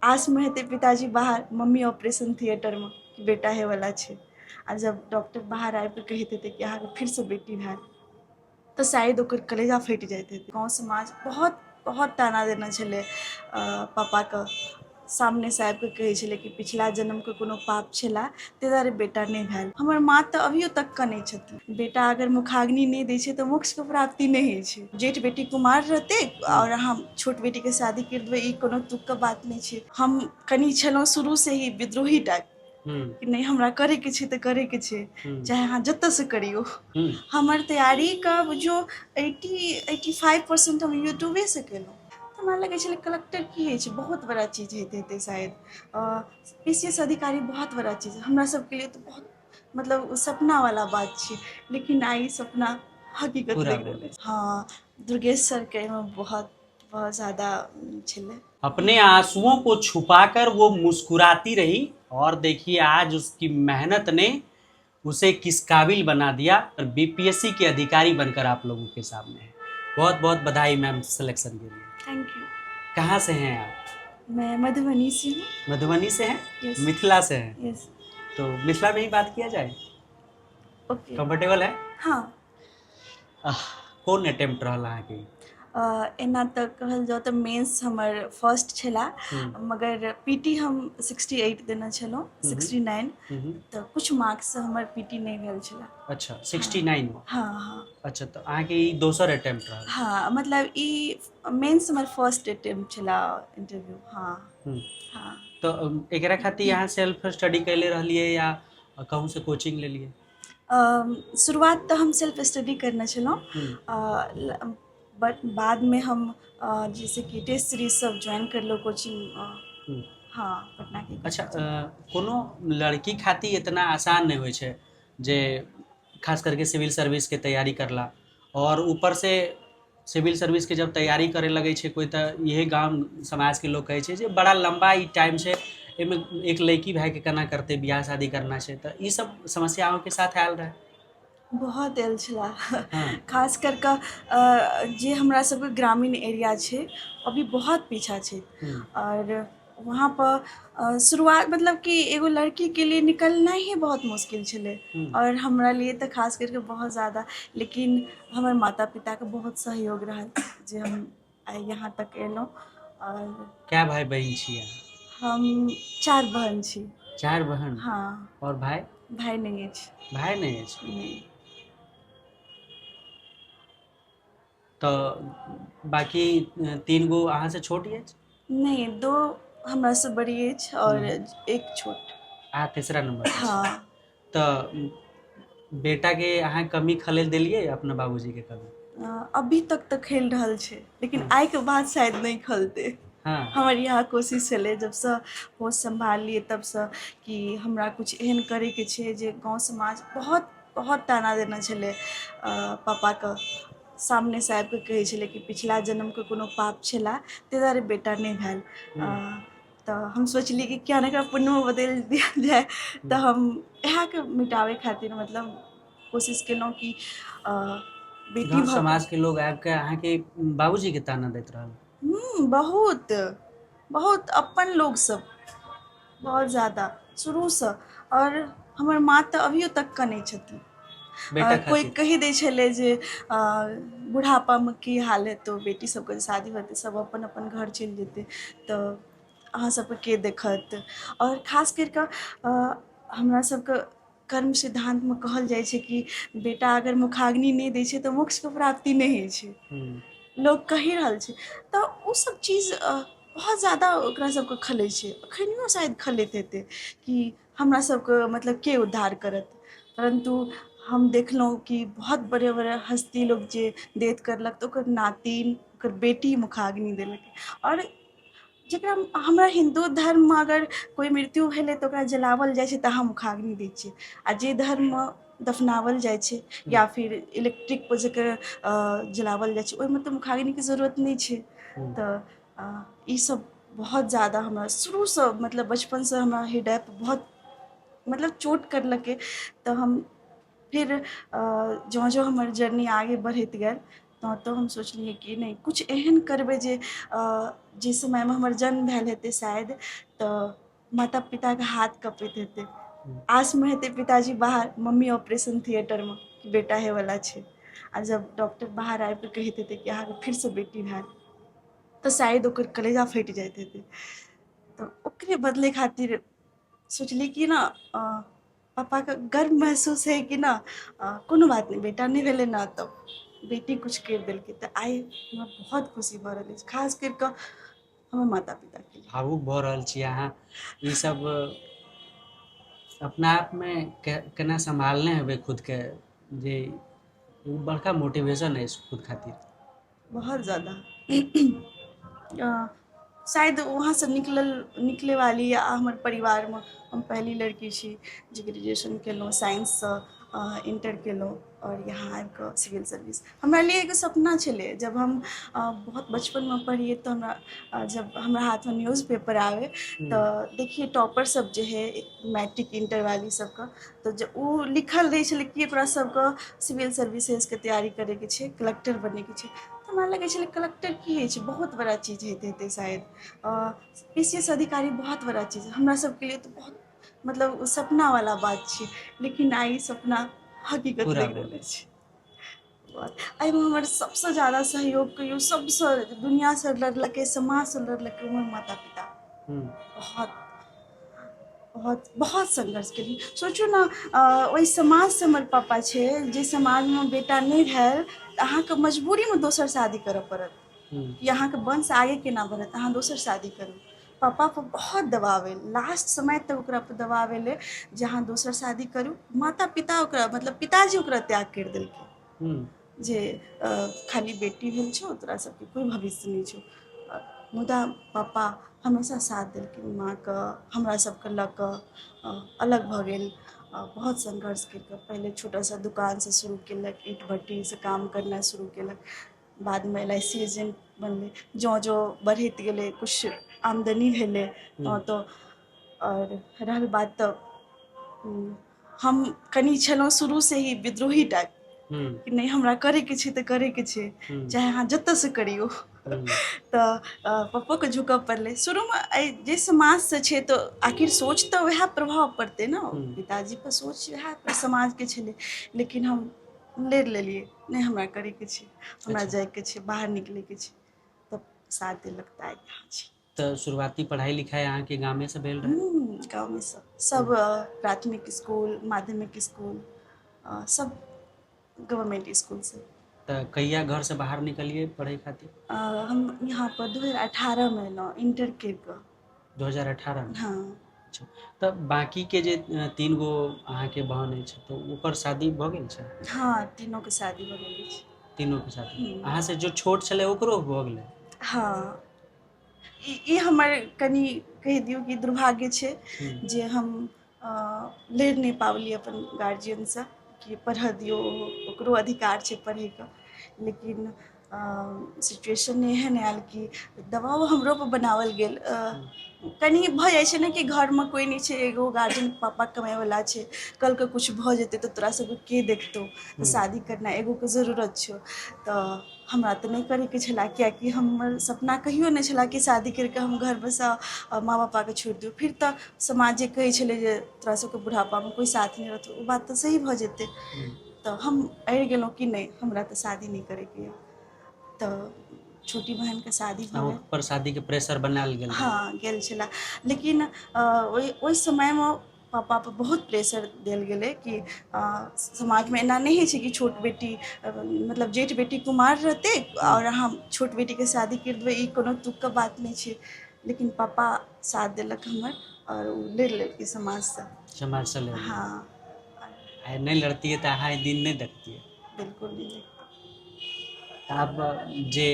आस में हेतै पिताजी बाहर, मम्मी ऑपरेशन थिएटर में कि बेटा हे वाला छै। आ जब डॉक्टर बाहर आबि कऽ कहैत हेतै कि अहाँके फिर से बेटी भेल, तऽ शायद ओकर कलेजा फटि जाइत हेतै। गाँव समाज बहुत बहुत ताना देने छलै पापाके, सामने से आबि कऽ कहै छलै कि पिछला जन्मके कोनो पाप छलै ताहि दुआरे बेटा नहि भेल। हमर माँ तऽ अभियो तक के नहि छथिन। बेटा अगर मुखाग्नि नहि दै छै तऽ मोक्षके प्राप्ति नहि होइ छै। जेठ बेटी कुमार रहतै और अहाँ छोट बेटीके शादी करि देबै, ई कोनो तुकके बात नहि छै। हम कनि छलहुँ शुरू से ही विद्रोही टाइप कि नहीं हमरा करैके छै तऽ करैके छै, चाहे अहाँ जतऽसँ करियौ। हमर तैयारीके बुझियौ 80-85% हम यूट्यूबेसँ केलहुँ। तऽ हमरा लगै छलै कलेक्टर की होइ छै, बहुत बड़ा चीज हेतै शायद। PCS अधिकारी बहुत बड़ा चीज, हमरा सबके लिए तऽ बहुत मतलब सपनावाला बात छै, लेकिन आइ सपना हकीकत पूरा लग रहल है। हाँ, दुर्गेश सरके एहिमे बहुत बहुत ज़्यादा छलै। अपने आंसुओं को छुपाकर वो मुस्कुराती रही, और देखिए आज उसकी मेहनत ने उसे किस काबिल बना दिया और बीपीएससी के अधिकारी बनकर आप लोगों के सामने है। बहुत बहुत बधाई मैम सिलेक्शन के लिए। Thank U. कहाँ से हैं आप? मैं मधुबनी से हूँ। मधुबनी से हैं? यस मिथिला से हैं? यस। तो मिथिला में ही बात किया जाए, ओके। कंफर्टेबल है? हाँ। आह, कौन अटेम्प्ट रहल अहाँके? एना तऽ कहल जाउ तऽ मेंस हमर फर्स्ट छला, मगर पीटी हम 68 देने छलहुँ, 69। तऽ कुछ मार्क्ससँ हमर पीटी नहि भेल छला। अच्छा 69 में? हाँ हाँ अच्छा, तो अहाँके ई दोसर अटेम्प्ट रहल? हाँ, मतलब ई मेंस हमर फर्स्ट अटेम्प्ट छला इंटरव्यू। हाँ हाँ। तो एकरा खातिर अहाँ सेल्फ स्टडी कैले रहलिए या कहूँ से कोचिंग लेलिए? शुरुआत तऽ हम सेल्फ स्टडी करने छलहुँ, बट बादमे हम जैसे कि टेस्ट सीरीज सब ज्वाइन करलहुँ कोचिंग। हाँ, पटनाके। अच्छा, कोनो लड़की खातिर इतना आसान नहीं होइ छै जे खास करके सिविल सर्विस के तैयारी करला, और ऊपर से सिविल सर्विस के जब तैयारी करे लगे छै कोई, तऽ इहे गांव समाज के लोग कहै छै जे बड़ा लंबा ई टाइम छै, एहिमे एक लड़की भाई के केना करते, बियाह शादी करना छै, तऽ ई सब समस्या अहाँके साथ आयल रहे? बहुत आयल छला। हाँ। खास कर कऽ जे हमरा सबके ग्रामीण एरिया छै अभी बहुत पीछा छै। और वहाँ पर शुरुआत मतलब कि एगो लड़की के लिए निकलना ही बहुत मुश्किल छलै, और हमरा लिए तऽ खास करके बहुत ज़्यादा। लेकिन हमर माता पिताके बहुत सहयोग रहल जे हम आइ यहाँ तक एलहुँ। और क्या भाई बहन छी अहाँ? हम 4 बहन छी। 4 बहन? हाँ। और भाई? भाय नहीं अछि। भाई नहीं अछि? नहीं। तो बाकी 3 गो अहाँ से छोट अछि? नहीं, 2 हमरा से बड़ी अछि और एक छोट। अहाँ तीसरा नंबर पे छी? हाँ। तो बेटा के अहाँ कमी खलेल देलिए अपना बाबूजी के कभी? अभी तक तऽ खेल रहल छै, लेकिन आइ के बाद शायद नहीं खलतै। हाँ। हमर इएह कोशिश छलै जबसँ होश सम्भाललिए तबसँ, कि हमरा कुछ एहन करैके छै जे गाँव समाज बहुत बहुत ताना देने छलै पापाके, सामने से आबि कऽ कहै छलै कि पिछला जन्मके कोनो पाप छलै ताहि दुआरे बेटा नहि भेल। तऽ हम सोचलिए कि किया नहि एकरा पुण्यमे बदलि दिया जाए। तऽ हम इएहके मिटाबै खातिर मतलब कोशिश केलहुँ कि बेटी गाँव भऽ समाज कऽ। के लोग आबि के अहाँके बाबूजी के ताना दैत रहल? बहुत बहुत अपन लोग सब, बहुत ज़्यादा शुरूसँ। और हमर माँ तऽ अभियो तक के नहि छथिन। बेटा कोई खातिर? कहि दै छलै जे बुढ़ापामे की हाल हेतौ, बेटी सबके शादी हेतै सब अपन अपन घर चलि जेतै तऽ अहाँ सबके के देखत। और खास करि कऽ हमरा सबके कर्म सिद्धांतमे कहल जाइ छै कि बेटा अगर मुखाग्नि नहि दै छै तऽ मोक्षके प्राप्ति नहि होइ छै। लोग कहि रहल छै तऽ ओ सब चीज बहुत ज़्यादा ओकरा सबके खलै छै, एखनियो शायद खलैत हेतै कि हमरा सबके मतलब के उद्धार करत। परंतु हम देखलहुँ कि बहुत बड़े बड़े हस्ती लोग जे डेथ करलक तऽ ओकर नातिन, ओकर बेटी मुखाग्नि देलकै। और जकरा हमरा हिन्दू धर्ममे अगर कोइ मृत्यु भेलै तऽ ओकरा जलावल जाइ छै, तहाँ मुखाग्नि दै छै। आ जे धर्ममे दफनावल जाइ छै या फिर इलेक्ट्रिक पर जकर जलावल जाइ छै ओहिमे तऽ मुखाग्निके जरूरत नहि छै। तऽ ई सब बहुत ज़्यादा हमरा शुरूसँ मतलब बचपनसँ हमरा हृदय पर बहुत मतलब चोट करलकै। तऽ हम फिर जँ हमर जर्नी आगे बढ़ैत गेल तो हम सोचलिए कि नहीं कुछ एहन करबै जे जे समयमे हमर जन्म भेल हेतै शायद तऽ माता पिताके हाथ कँपैत हेतै, आसमे हेतै पिताजी बाहर, मम्मी ऑपरेशन थिएटरमे कि बेटा होइवला छै, आ जब डॉक्टर बाहर आबि कऽ कहैत हेतै कि अहाँके फेरसँ बेटी भेल तऽ शायद ओकर कलेजा फटि जाइत हेतै। तऽ ओकरे बदले खातिर सोचली कि ना पापाके गर्व महसूस है कि ना कोनो बात नहीं, बेटा नहीं भेलै ना तऽ बेटी कुछ करि देलकै, तऽ आइ हमरा बहुत खुशी भऽ रहल अछि, खास करि कऽ हमर माता पिताके लिए। भावुक भऽ रहल छी अहाँ। ई सब अपना आपमे केना सम्हालने हेबै खुदके, जे उ बड़का मोटिवेशन अछि खुद खातिर। बहुत ज़्यादा शायद वहाँसँ निकले वाली या हमर परिवारमे हम पहली लड़की छी जे ग्रेजुएशन केलहुँ साइंससँ, इंटर केलहुँ और यहाँ आबि कऽ सिविल सर्विस। हमरा लिए एगो सपना छलै, जब हम बहुत बचपनमे पढ़िए तऽ जब हमरा हाथमे न्यूज़पेपर आवे तऽ देखिए टॉपर सब जे है मैट्रिक इंटर वाली सबके, तऽ जब ओ लिखल रहै छलै कि ओकरा सबके सिविल सर्विसेजके तैयारी करैके छै, कलेक्टर बनैके छै, तऽ हमरा लगै छलै कलेक्टर की होइ छै, बहुत बड़ा चीज हेतै शायद, PCS अधिकारी बहुत बड़ा चीज, हमरा सबके लिए तऽ बहुत मतलब सपनावला बात छै, लेकिन आइ ई सपना हकीकत पूरा लागि रहल अछि। एहिमे हमर सबसँ ज़्यादा सहयोग कहियो सबसँ दुनिआसँ लड़लकै, समाजसँ लड़लकै हमर माता पिता। बहुत बहुत बहुत संघर्ष केली। सोचू ना ओहि समाजसँ हमर पापा छै, जे समाजमे बेटा नहि भेल तऽ अहाँके मजबूरीमे दोसर शादी करऽ पड़त कि अहाँके वंश आगे केना बढ़त, अहाँ दोसर शादी करू। पापा पर बहुत दबाव एलै, लास्ट समय तक ओकरा पर दबाव एलै जे अहाँ दोसर शादी करू। माता पिता ओकरा मतलब पिताजी ओकरा त्याग करि देलकै जे खाली बेटी भेल छौ, तोरा सबके कोई भविष्य नहीं छौ। मुदा पापा हमेशा साथ देलखिन माँके, हमरा सबके लऽ कऽ अलग भऽ गेल, बहुत संघर्ष केलकै। पहिले छोटा सा दुकानसँ शुरू केलक, ईंट भट्टीसँ काम करनाइ शुरू केलक, बादमे LIC एजेंट बनलै। जँ जँ बढ़ैत गेलै, किछु आमदनी भेलै तऽ और रहल बात तऽ हम कनि छलहुँ शुरूसँ ही विद्रोही टाइप कि नहीं हमरा करैके छै तऽ करैके छै, चाहे अहाँ जतऽसँ करियौ। तऽ पप्पोके झुकऽ पड़लै शुरूमे। जे समाजसँ छै तऽ आखिर सोच तऽ वएह प्रभाव पड़तै ने, पिताजी पर सोच वएह समाजके छलै, लेकिन हम लड़ि लेलिए, नहीं हमरा करैके छै, हमरा जाइके छै, बाहर निकलैके छै, तब साथ देलक तऽ आइ यहाँ छी। तऽ शुरुआती पढ़ाई लिखाई अहाँके गामेसँ भेल रहै? गाँवमे सब प्राथमिक स्कूल, माध्यमिक स्कूल सब गवर्नमेंट स्कूलसँ। तऽ कहिया घरसँ बाहर निकलियै पढ़ै खातिर? हम यहाँ पर 2018में एलहुँ इंटर करि कऽ। 2018में? हाँ। अच्छा, तऽ बाँकीके जे 3 गो अहाँके बहन अछि तऽ ओकर शादी भऽ गेल छै? हाँ, तीनोके शादी भऽ गेल अछि। तीनोके शादी? अहाँसँ जो छोट छलै ओकरो भऽ गेलै? हाँ, ई हमर कनि कहि दियौ कि दुर्भाग्य छै जे हम लड़ि नहि पावली अपन गार्जियनसँ कि पढ़ऽ दियौ, ओकरो अधिकार छै पढ़ैके, लेकिन सिचुएशन एहन आयल कि दबाव हमरोपर बनाओल गेल। कनि भऽ जाइ छै ने कि घरमे कोइ नहि छै, एगो गार्जियन पापा कमाइवला छै, कलके किछु भऽ जेतै तऽ तोरा सबके के देखतौ, तऽ शादी करनाइ एगोके ज़रूरत छौ। तऽ हमरा तऽ नहीं करैके छलै, कियाकि हमर सपना कहियो नहीं छलै कि शादी करिके हम घर बसा माँ पापाके छोड़ि दियौ। फिर तऽ समाज जे कहै छलै जे तोरा सबके बुढ़ापामे कोई साथ नहीं रहतौ, ओ बात तऽ सही भऽ जेतै। तऽ हम अड़ि गेलहुँ कि नहीं हमरा तऽ शादी नहीं करैके यऽ। तऽ छोटी बहनके शादी भऽ गेल। पर शादीके प्रेशर बनायल गेल रहै? हाँ, गेल छलै, लेकिन ओहि समयमे पापा पर बहुत प्रेशर देल गेलै कि समाजमे एना नहीं होइ छै कि छोट बेटी मतलब जेठ बेटी कुमार रहतै और अहाँ छोट बेटीके शादी करि देबै, ई कोनो तुकके बात नहीं छै। लेकिन पापा साथ देलक हमर और ओ लड़ि लेलकै समाजसँ। समाजसँ लड़ि लेलकै? हाँ। आइ नहीं लड़तियै तऽ अहाँ ई दिन नहीं देखतियै? बिल्कुल नहीं देखती। आब जे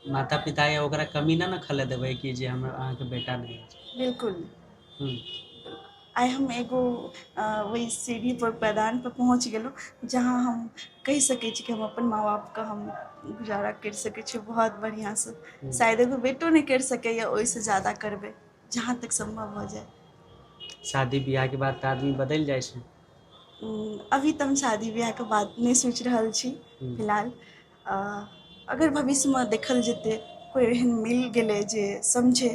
माता पिता यऽ ओकरा कमी ना ने खले देबै कि जे हमर अहाँके बेटा नहीं अछि? बिल्कुल। आइ हम एगो वही सीढ़ी पर पैदान पर पहुँच गेलहुँ जहाँ हम कहि सकै छी कि हम अपन माँ बापके हम गुजारा करि सकै छी बहुत बढ़िआँसँ। शायद एगो बेटो नहीं करि सकैए, ओहिसँ ज़्यादा करबै जहाँ तक संभव भऽ जाए। शादी बियाहके बाद तऽ आदमी बदलि जाइ छै? अभी तऽ हम शादी ब्याहके बात नहीं सोचि रहल छी फिलहाल। अगर भविष्यमे देखल जेतै कोइ एहन मिल गेलै जे समझे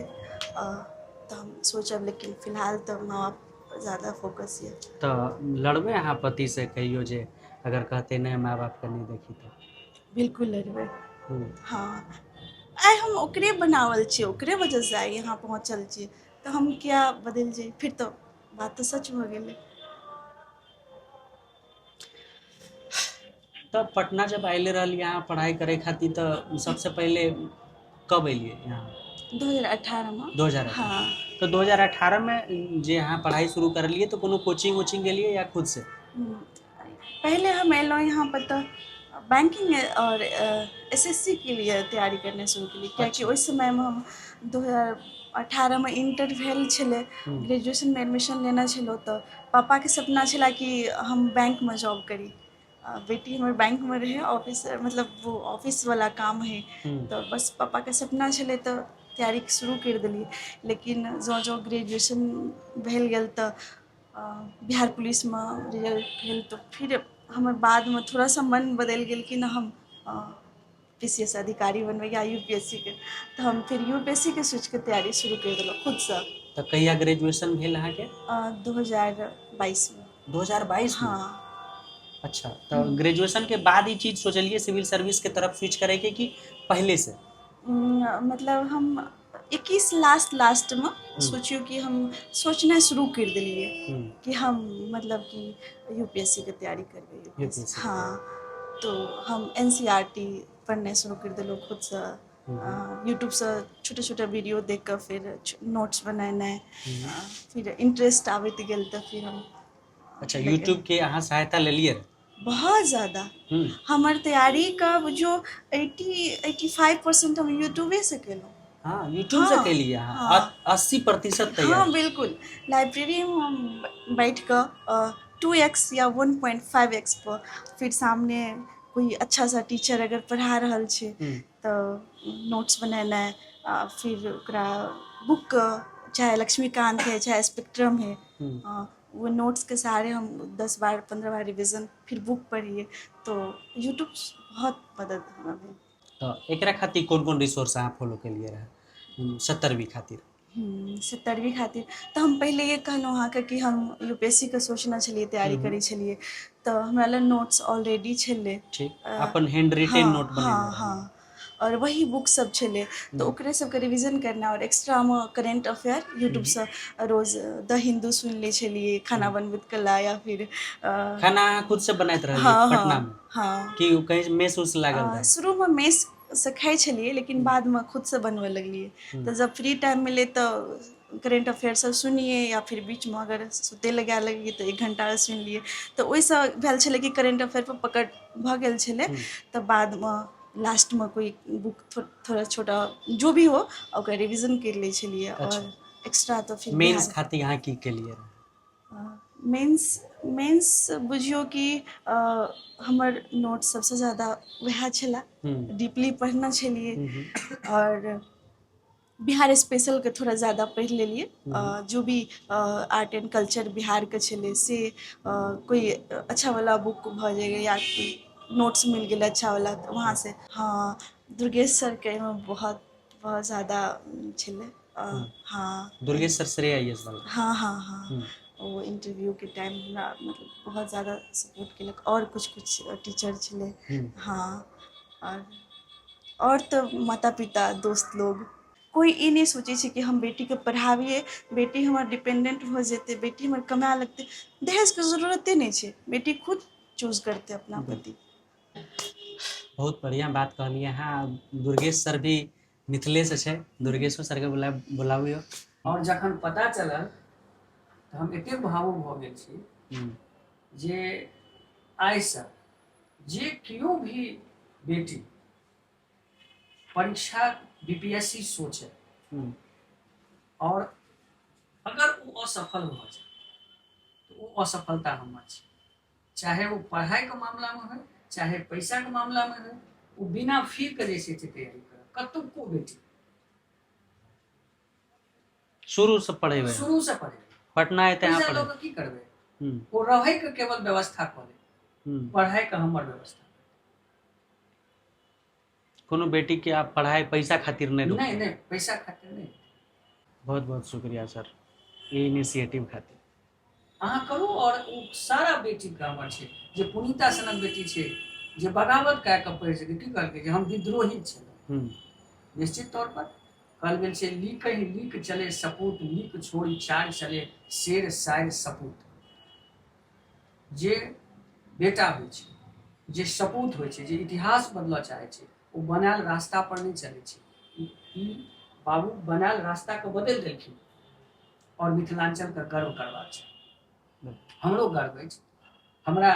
तऽ हम सोचब, लेकिन फिलहाल तऽ माँ बाप पर ज़्यादा फोकस ये। तऽ लड़बै अहाँ पति से कहियो जे अगर कहते नहीं माँ बाप के नहीं देखी तो? बिल्कुल लड़बै। हम्म, हाँ, आइ हम ओकरे बनावल छियै, ओकरे वजह से आइ यहाँ पहुँचल छियै, तऽ हम क्या बदलि जाइए? फिर तो बात तो सच भऽ गेलै। तब पटना जब आइले रहली यहाँ पढ़ाई करे खातिर तो सबसे पहले कब एलिए यहाँ? 2018 में। 2018। हाँ। तो 2018 में जे यहाँ पढ़ाई शुरू करलिए तो कोनो कोचिंग वोचिंग गेलिए या खुद से? पहले हम एलहुँ यहाँ पर तऽ बैंकिंग और एसएससी के लिए तैयारी करने शुरू केलिए, कियाकि अच्छा। ओहि समयमे हम 2018 में इंटर भेल छलै, ग्रेजुएशनमे एडमिशन लेना छलहुँ, तऽ पापाके सपना छलै कि हम बैंकमे जॉब करी। बेटी हमर बैंकमे रहै, ऑफिसर, मतलब वो ऑफिसवला काम है, तऽ बस पापाके सपना छलै तऽ तैयारी शुरू करि देलिए। लेकिन जँ जँ ग्रेजुएशन भेल गेल तऽ बिहार पुलिसमे रिजल्ट भेल, तऽ फिर हमर बादमे थोड़ा सा मन बदलि गेल कि नहि हम पीसीएस अधिकारी बनबै या यूपीएससीके, तऽ हम फिर यूपीएससीके सोचिके तैयारी शुरू करि देलहुँ खुदसँ। तऽ कहिया ग्रेजुएशन भेल अहाँके? 2022 में। 2022 में? हाँ। अच्छा, तो ग्रेजुएशन के बाद ही चीज सोचलिए सिविल सर्विस के तरफ स्विच करे के कि पहले से? मतलब हम 21 लास्ट में सोचियो कि हम सोचना शुरू कर देलिए कि हम मतलब कि यूपीएससी के तैयारी करबै, यूपीएससी। हाँ, तो हम एनसीईआरटी पढ़ने शुरू कर दिलहुँ खुदसँ, यूट्यूबसँ छोटा छोटा वीडियो देख कऽ फिर नोट्स बनेनाइ, फिर इंटरेस्ट आबैत गेल तऽ फिर हम। अच्छा, यूट्यूब के अहाँ सहायता लेलिए रहे? बहुत ज़्यादा। हमर तैयारी का जो 80-85% हम यूट्यूबे से केलहुँ। हाँ, यूट्यूब से केलिए अहाँ? 80% तैयारी? हाँ बिल्कुल। लाइब्रेरी में हम बैठ कर 2x या 1.5x पर, फिर सामने कोई अच्छा सा टीचर अगर पढ़ा रहल छै तऽ नोट्स बनेनाइ, फिर ओकरा बुक, चाहे लक्ष्मीकांत है चाहे स्पेक्ट्रम है, वो नोट्स के सहारे हम 10 बार 15 बार रिविजन, फिर बुक पढ़िए, तो यूट्यूब बहुत मदद हमरा भेल। तो एकरा खातिर कौन कौन रिसोर्स अहाँ फॉलो केलिए रहे 70वीं खातिर? 70वीं खातिर तऽ हम पहिले ये कहलहुँ अहाँके कि हम यूपीएससीके सोचने छलिए, तैयारी करै छलिए, तऽ हमरा लग नोट्स ऑलरेडी छलै। ठीक, अपन हैंड रिटेन हाँ नोट बनेने हाँ रहिए? हाँ, और वही बुक सब छलै, तऽ ओकरे सबके रिविजन करना, और एक्स्ट्रामे करेंट अफेयर यूट्यूबसँ रोज द हिंदू सुनि लै छलिए, खाना बनबैत कला, या फिर खाना अहाँ खुद से बनाइत रहलिए हाँ पटना में? हाँ। कि कहीं मेस उस लागल रहे? शुरूमे मेससँ खाइ छलिए, लेकिन बादमे खुदसँ बनबऽ लगलिए। तऽ जब फ्री टाइम मिले तऽ करेंट अफेयर सब सुनिए, या फिर बीचमे अगर सुतै लए गेल लगिए तऽ 1 घंटा सुनि लिए, तऽ ओहिसँ भेल छलै कि करेंट अफेयर पर पकड़ भऽ गेल छलै। तऽ बादमे लास्टमे कोई बुक थोड़ा छोटा जो भी हो ओकर रिविजन कर लै छलिए। और एक्स्ट्रा तो फिर मेंस बिहार खातिर अहाँ की केलिए रहे? मेंस बुझियो कि हमर नोट सबसे ज़्यादा वएह छलै, डीपली पढ़ना छलिए, और बिहार स्पेशल के थोड़ा ज़्यादा पढ़ि लेलिए। जो भी आर्ट एंड कल्चर बिहार के छलै से, कोई अच्छा वाला बुक भऽ जाइए या नोट्स मिल गेलै अच्छा वाला, तऽ वहाँ से। हाँ, दुर्गेश सर के एहिमे बहुत बहुत ज़्यादा छलै। हाँ, दुर्गेश सर श्रेय आईएएस वाला? हाँ हाँ हाँ, वो इंटरव्यू के टाइम हमरा मतलब बहुत ज़्यादा सपोर्ट केलक, और कुछ टीचर छलै। हाँ, और तो माता पिता दोस्त लोग, कोई ई नहीं सोचे छै कि हम बेटी के पढ़ाबिए, बेटी हमर डिपेंडेंट हो जेते, बेटी हमर कमाए लगते, दहेज के जरूरते नहीं छै, बेटी खुद चूज करते अपना पति। बहुत बढ़िया बात कहलिए अहाँ। दुर्गेश सर भी मिथिलेसँ छै, दुर्गेशो सरके बुलाबियौ। और जखन पता चलल तऽ हम एते भावुक भऽ गेल छी जे आइसँ जे केओ भी बेटी परीक्षा बीपीएससी सोचे और अगर वो असफल हो जाए तो वो असफलता हमर छै, चाहे वो पढ़ाई के मामला में हो चाहे पैसा के मामला में हो, वो बिना फी के जैसे तैयारी कर कतुको बेटी शुरू से पढ़ेबै? शुरू से पढ़े पटना एते अहाँ पैसा पढ़े? लोग की करबे, वो रहे के केवल व्यवस्था करे, पढ़ाई का हमर व्यवस्था। कोनो बेटी के आप पढ़ाई पैसा खातिर नहीं नहीं रोकते। नहीं पैसा खातिर नहीं, बहुत बहुत शुक्रिया सर ये इनिशिएटिव खातिर। अहाँ करू। और ओ सारा बेटी के हमर छै, जे पुनीता सनक बेटी छै, जे बगावत कए कऽ पढ़ि सकै, की कहलकै जे हम विद्रोही छलहुँ, हम्म, निश्चित तौर पर कहल गेल छै, लीक ही लीक चले सपूत, लीक छोड़ी चार चले शेर शायर सपूत। जे बेटा होइ छै, जे सपूत होइ छै, जे इतिहास बदलऽ चाहै छै, ओ बनायल रास्ता पर नहीं चलै छै। ई बाबू बनायल रास्ता के बदलि देलखिन, और मिथिलांचल के गर्व करबाक छै। हमरो गर्व अछि, हमरा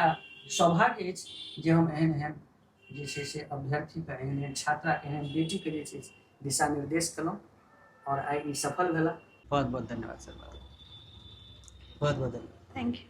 सौभाग्य अछि जे हम एहन एहन जे छै से अभ्यर्थी के, एहन एहन छात्रा के, एहन बेटी के जे छै से दिशा निर्देश केलहुँ, और आइ ई सफल भेला। बहुत बहुत धन्यवाद सर, बहुत बहुत धन्यवाद। Thank U.